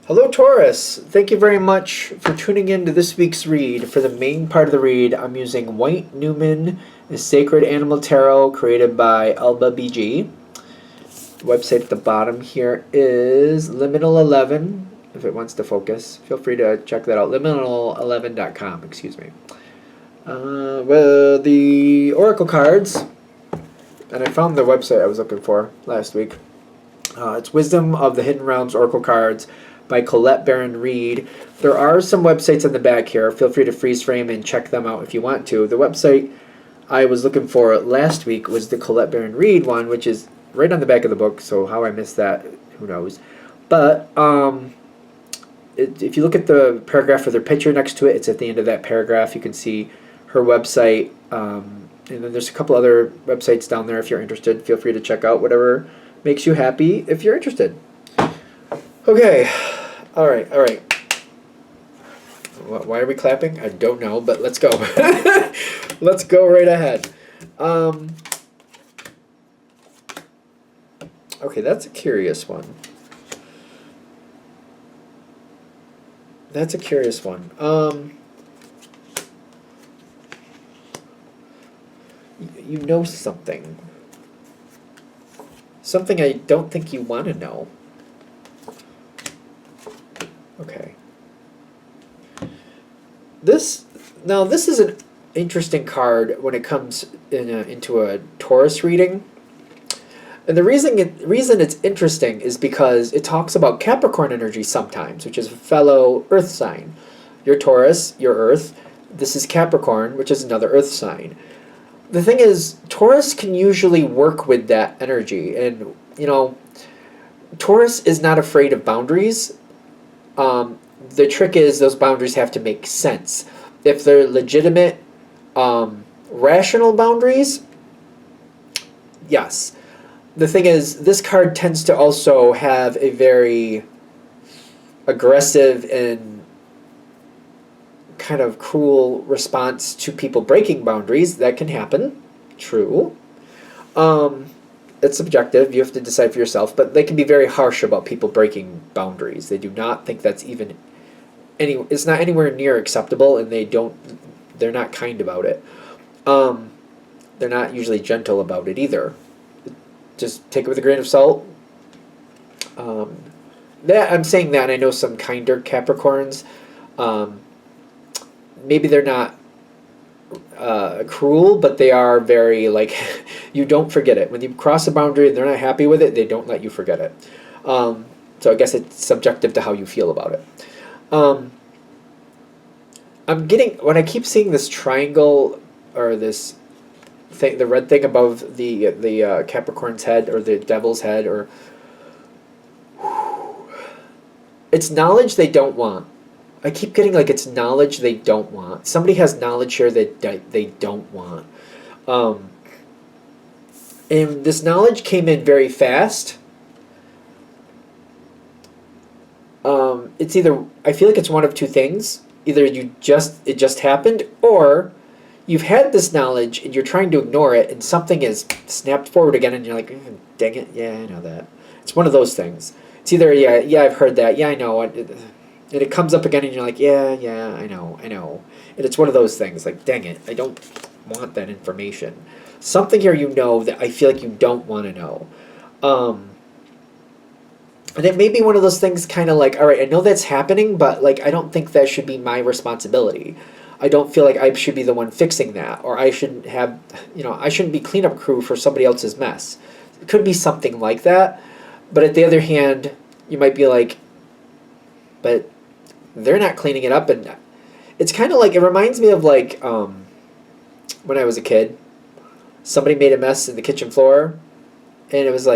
Hello, Taurus. Thank you very much for tuning in to this week's read. For the main part of the read, I'm using White Newman, the Sacred Animal Tarot, created by Alba BG. The website at the bottom here is Liminal 11. If it wants to focus, feel free to check that out. Liminal11.com, excuse me. Well, the Oracle cards, and I found the website I was looking for last week. It's Wisdom of the Hidden Realms Oracle cards by Colette Baron Reed. There are some websites on the back here. Feel free to freeze frame and check them out if you want to. The website I was looking for last week was the Colette Baron Reed one, which is right on the back of the book, so how I missed that, who knows. But if you look at the paragraph with her picture next to it, it's at the end of that paragraph. You can see her website, and then there's a couple other websites down there if you're interested. Feel free to check out whatever makes you happy if you're interested. Okay, all right. Why are we clapping? I don't know, but let's go. Let's go right ahead. Okay, that's a curious one. You know something. Something I don't think you want to know. Okay. This is an interesting card when it comes into a Taurus reading. And the reason it's interesting is because it talks about Capricorn energy sometimes, which is a fellow Earth sign. You're Taurus, you're Earth. This is Capricorn, which is another Earth sign. The thing is, Taurus can usually work with that energy. And, Taurus is not afraid of boundaries. The trick is those boundaries have to make sense. If they're legitimate, rational boundaries, yes. The thing is, this card tends to also have a very aggressive and kind of cruel response to people breaking boundaries. That can happen. True. It's subjective. You have to decide for yourself. But they can be very harsh about people breaking boundaries. They do not think that's even it's not anywhere near acceptable, and they're not kind about it. They're not usually gentle about it either. Just take it with a grain of salt. I'm saying that, and I know some kinder Capricorns. Maybe they're not cruel, but they are very, you don't forget it. When you cross a boundary and they're not happy with it, they don't let you forget it. So I guess it's subjective to how you feel about it. When I keep seeing this triangle, or this thing, the red thing above the Capricorn's head, or the devil's head, or it's knowledge they don't want. I keep getting it's knowledge they don't want. Somebody has knowledge here that they don't want. And this knowledge came in very fast. It's either, I feel like it's one of two things. Either it just happened, or you've had this knowledge and you're trying to ignore it, and something is snapped forward again, and you're like, dang it, yeah, I know that. It's one of those things. It's either, yeah, I've heard that, yeah, I know it. And it comes up again, and you're like, yeah, I know. And it's one of those things, dang it, I don't want that information. Something here that I feel like you don't want to know. And it may be one of those things all right, I know that's happening, but I don't think that should be my responsibility. I don't feel like I should be the one fixing that, or I shouldn't have, I shouldn't be cleanup crew for somebody else's mess. It could be something like that, but at the other hand, you might be like, but they're not cleaning it up, and it's kind of it reminds me of when I was a kid, somebody made a mess in the kitchen floor, and it was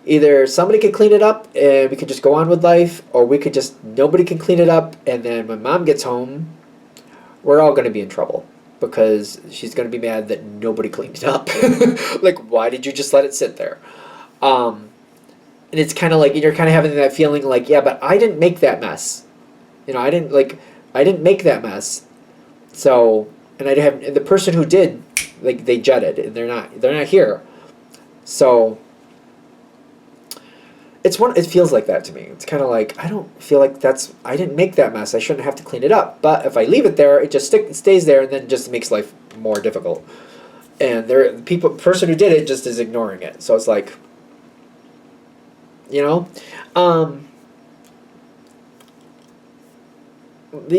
either somebody could clean it up and we could just go on with life, or nobody can clean it up, and then when mom gets home, we're all going to be in trouble because she's going to be mad that nobody cleaned it up. Why did you just let it sit there? And it's kind of you're kind of having that feeling yeah, but I didn't make that mess. I didn't make that mess. So, and the person who did, they jetted, and they're not here. So It feels like that to me. It's kind of like, I don't feel like I didn't make that mess. I shouldn't have to clean it up. But if I leave it there, it just stays there, and then just makes life more difficult. And the person who did it just is ignoring it. So it's like, you know,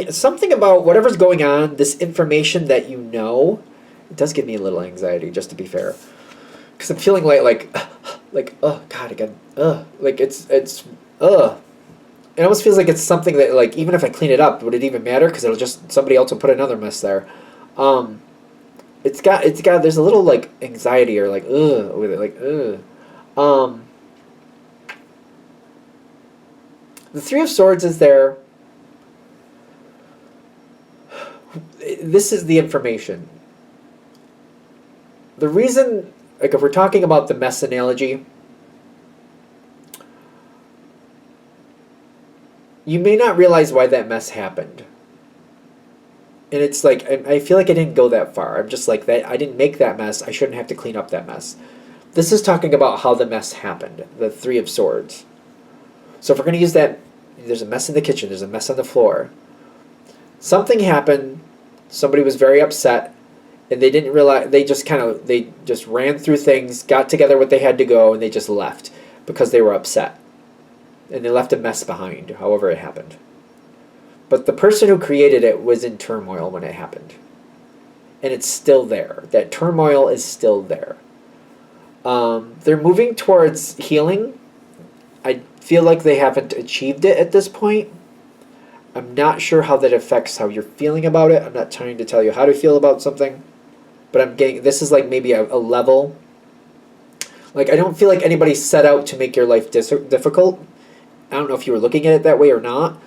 something about whatever's going on, this information that you know, it does give me a little anxiety, just to be fair. Because I'm feeling like, oh God, again, like it's, it almost feels like it's something that, like, even if I clean it up, would it even matter? Because somebody else will put another mess there. There's a little, like, anxiety or, like, with it, like, the Three of Swords is there. This is the information. The reason, like, if we're talking about the mess analogy, you may not realize why that mess happened. And it's like, I feel like I didn't go that far. I'm just like, that I didn't make that mess. I shouldn't have to clean up that mess. This is talking about how the mess happened. The Three of Swords. So if we're going to use that, there's a mess in the kitchen. There's a mess on the floor. Something happened. Somebody was very upset. And they didn't realize, they just ran through things, got together what they had to go, and they just left. Because they were upset. And they left a mess behind, however it happened. But the person who created it was in turmoil when it happened. And it's still there. That turmoil is still there. They're moving towards healing. I feel like they haven't achieved it at this point. I'm not sure how that affects how you're feeling about it. I'm not trying to tell you how to feel about something. But I'm getting, this is like maybe a level. Like, I don't feel like anybody set out to make your life difficult. I don't know if you were looking at it that way or not.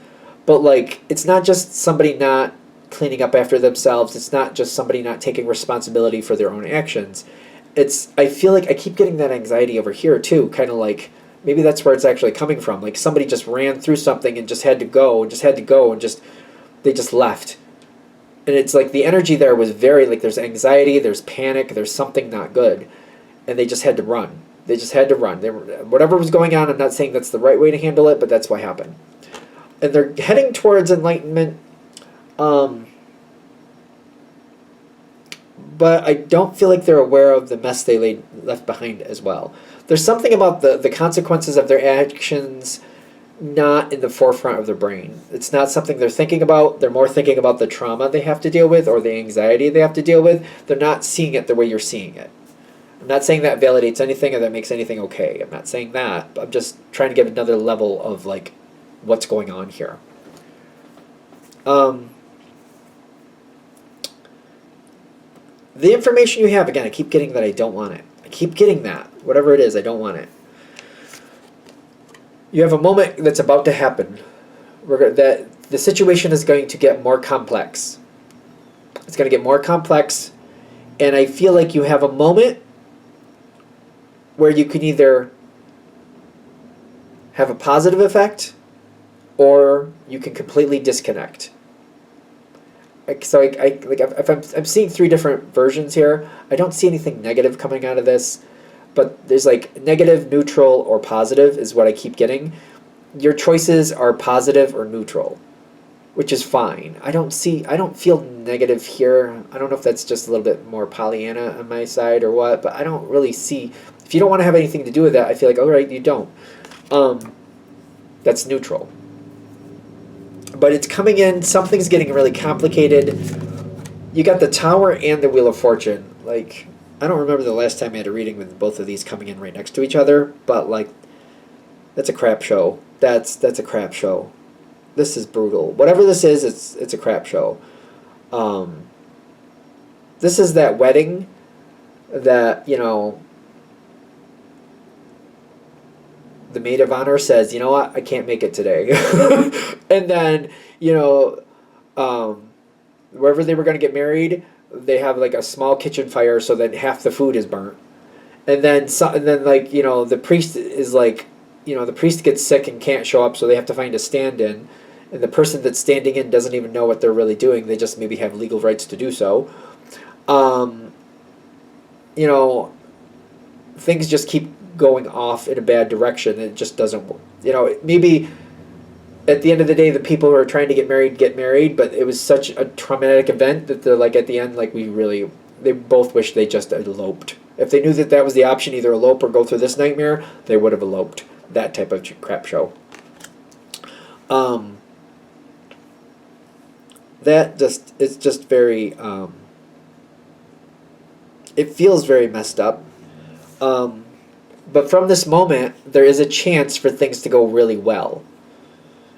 But, like, it's not just somebody not cleaning up after themselves. It's not just somebody not taking responsibility for their own actions. I feel like I keep getting that anxiety over here, too. Kind of like, maybe that's where it's actually coming from. Like, somebody just ran through something and just had to go, and they just left. And it's like the energy there was very, like, there's anxiety, there's panic, there's something not good. And they just had to run. They just had to run. Whatever was going on, I'm not saying that's the right way to handle it, but that's what happened. And they're heading towards enlightenment. But I don't feel like they're aware of the mess they left behind as well. There's something about the consequences of their actions not in the forefront of their brain. It's not something they're thinking about. They're more thinking about the trauma they have to deal with or the anxiety they have to deal with. They're not seeing it the way you're seeing it. I'm not saying that validates anything or that makes anything okay. I'm not saying that. I'm just trying to give another level of, like, what's going on here. The information you have, again, I keep getting that I don't want it. I keep getting that. Whatever it is, I don't want it. You have a moment that's about to happen. That the situation is going to get more complex. It's going to get more complex. And I feel like you have a moment where you can either have a positive effect or you can completely disconnect. So I'm seeing three different versions here. I don't see anything negative coming out of this, but there's like negative, neutral, or positive is what I keep getting. Your choices are positive or neutral, which is fine. I don't feel negative here. I don't know if that's just a little bit more Pollyanna on my side or what, but I don't really see. If you don't want to have anything to do with that, I feel like, all right, you don't. That's neutral. But it's coming in, something's getting really complicated. You got the Tower and the Wheel of Fortune. Like, I don't remember the last time I had a reading with both of these coming in right next to each other, but, like, that's a crap show. That's a crap show. This is brutal. Whatever this is, it's a crap show. This is that wedding that, you know, the maid of honor says, you know what, I can't make it today. And then, you know, wherever they were going to get married, they have like a small kitchen fire so that half the food is burnt. And then, like, you know, the priest is like, you know, the priest gets sick and can't show up, so they have to find a stand-in. And the person that's standing in doesn't even know what they're really doing. They just maybe have legal rights to do so. You know, things just keep going off in a bad direction. It just doesn't, maybe at the end of the day, the people who are trying to get married, but it was such a traumatic event that they're like, at the end, like, they both wish they just eloped. If they knew that that was the option, either elope or go through this nightmare, they would have eloped. That type of crap show. It's just very, it feels very messed up. But from this moment, there is a chance for things to go really well.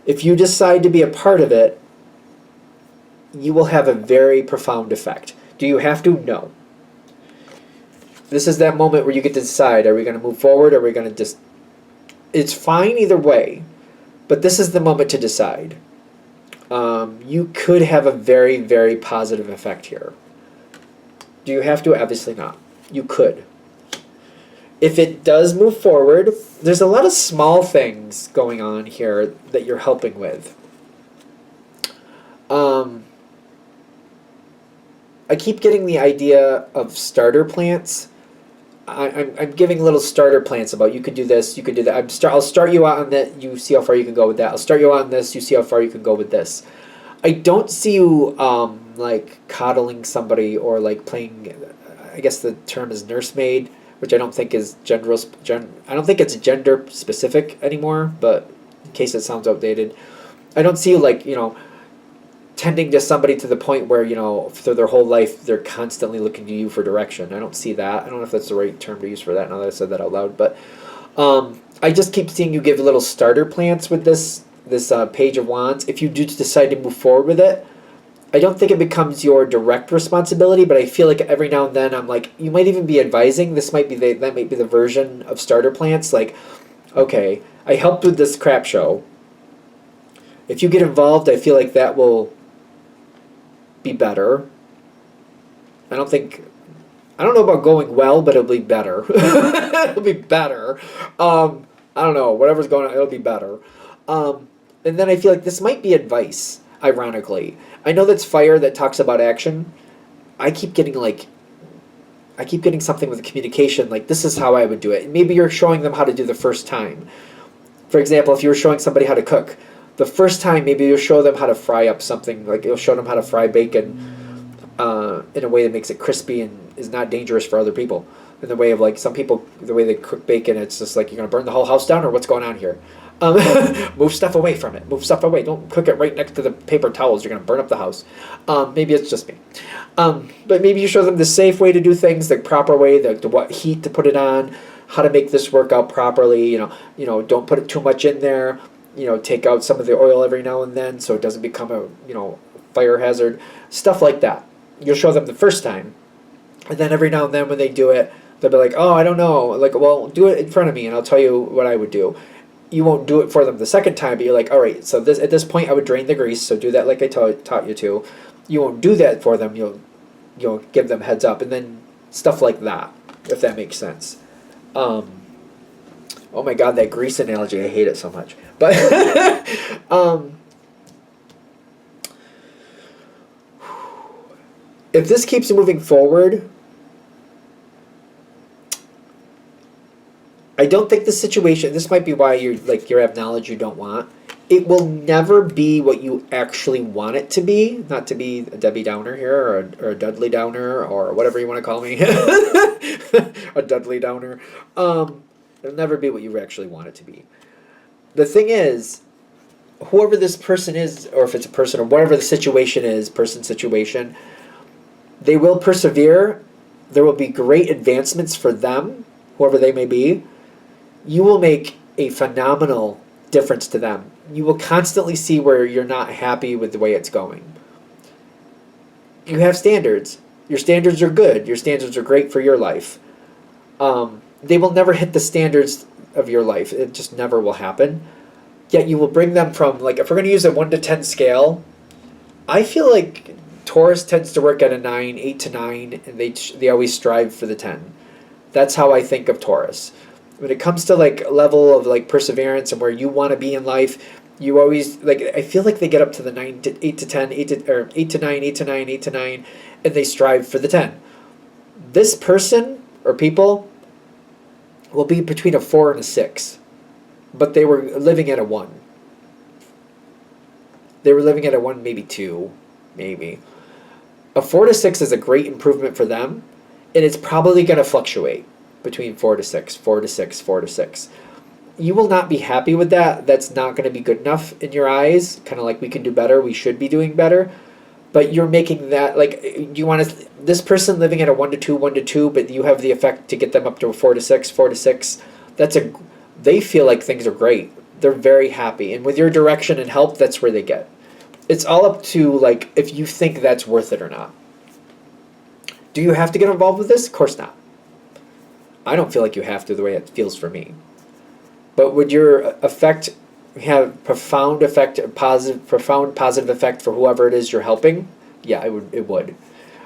If you decide to be a part of it, you will have a very profound effect. Do you have to? No. This is that moment where you get to decide, are we going to move forward, or are we going to just... It's fine either way, but this is the moment to decide. You could have a very, very positive effect here. Do you have to? Obviously not. You could. If it does move forward, there's a lot of small things going on here that you're helping with. I keep getting the idea of starter plants. I'm giving little starter plants about, you could do this, you could do that. I'll start you out on that, you see how far you can go with that. I'll start you out on this, you see how far you can go with this. I don't see you like coddling somebody or like playing, I guess the term is nursemaid, which I don't think is I don't think it's gender specific anymore, but in case it sounds outdated. I don't see you like, tending to somebody to the point where, through their whole life, they're constantly looking to you for direction. I don't see that. I don't know if that's the right term to use for that now that I said that out loud. But I just keep seeing you give little starter plants with this Page of Wands. If you do decide to move forward with it, I don't think it becomes your direct responsibility, but I feel like every now and then I'm like, you might even be advising. That might be the version of starter plants. Like, okay, I helped with this crap show. If you get involved, I feel like that will be better. I don't know about going well, but it'll be better. It'll be better. I don't know. Whatever's going on, it'll be better. And then I feel like this might be advice, ironically. I know that's fire that talks about action. I keep getting something with communication, like this is how I would do it. Maybe you're showing them how to do the first time. For example, if you were showing somebody how to cook, the first time, maybe you'll show them how to fry up something, like you'll show them how to fry bacon in a way that makes it crispy and is not dangerous for other people. In the way of like some people, the way they cook bacon, it's just like, you're going to burn the whole house down, or what's going on here? Move stuff away from it. Move stuff away. Don't cook it right next to the paper towels. You're going to burn up the house. Maybe it's just me. But maybe you show them the safe way to do things, the proper way, the what heat to put it on, how to make this work out properly. Don't put it too much in there. Take out some of the oil every now and then so it doesn't become a, fire hazard. Stuff like that. You'll show them the first time. And then every now and then when they do it, they'll be like, oh, I don't know. Like, well, do it in front of me and I'll tell you what I would do. You won't do it for them the second time, but you're like, all right, so at this point I would drain the grease, so do that like I taught you to. You won't do that for them. You'll give them heads up. And then stuff like that, if that makes sense. Oh my God, that grease analogy, I hate it so much. But if this keeps moving forward, I don't think the situation, this might be why you have knowledge you don't want. It will never be what you actually want it to be. Not to be a Debbie Downer here, or a Dudley Downer, or whatever you want to call me. A Dudley Downer. It'll never be what you actually want it to be. The thing is, whoever this person is, or if it's a person, or whatever the situation is, situation, they will persevere. There will be great advancements for them, whoever they may be. You will make a phenomenal difference to them. You will constantly see where you're not happy with the way it's going. You have standards. Your standards are good. Your standards are great for your life. They will never hit the standards of your life. It just never will happen. Yet you will bring them from, like, if we're going to use a 1 to 10 scale, I feel like Taurus tends to work at a 9, 8 to 9, and they always strive for the 10. That's how I think of Taurus. When it comes to like level of like perseverance and where you want to be in life, you always like, I feel like they get up to the 8 to 10, 8 to 9, 8 to 9, 8 to 9, and they strive for the 10. This person or people, will be between a 4 and a 6. But they were living at a 1. They were living at a 1, maybe 2, maybe. A 4 to 6 is a great improvement for them, and it's probably going to fluctuate between 4 to 6, 4 to 6, 4 to 6. You will not be happy with that. That's not going to be good enough in your eyes. Kind of like we can do better, we should be doing better. But you're making that, like, you want to, this person living at a 1 to 2, 1 to 2, but you have the effect to get them up to a 4 to 6, 4 to 6. They feel like things are great. They're very happy. And with your direction and help, that's where they get. It's all up to, like, if you think that's worth it or not. Do you have to get involved with this? Of course not. I don't feel like you have to the way it feels for me. But would your effect have profound positive effect for whoever it is you're helping? Yeah, it would.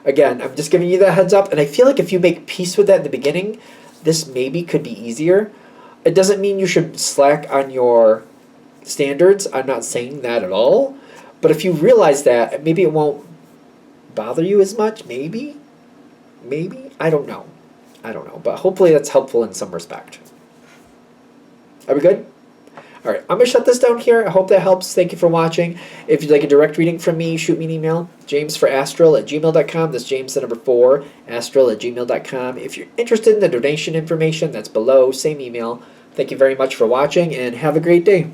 Again, I'm just giving you that heads up, and I feel like if you make peace with that in the beginning, this maybe could be easier. It doesn't mean you should slack on your standards. I'm not saying that at all. But if you realize that, maybe it won't bother you as much. Maybe. I don't know. But hopefully that's helpful in some respect. Are we good? All right, I'm going to shut this down here. I hope that helps. Thank you for watching. If you'd like a direct reading from me, shoot me an email, jamesforastral@gmail.com. That's James, the number 4, astral@gmail.com. If you're interested in the donation information, that's below. Same email. Thank you very much for watching, and have a great day.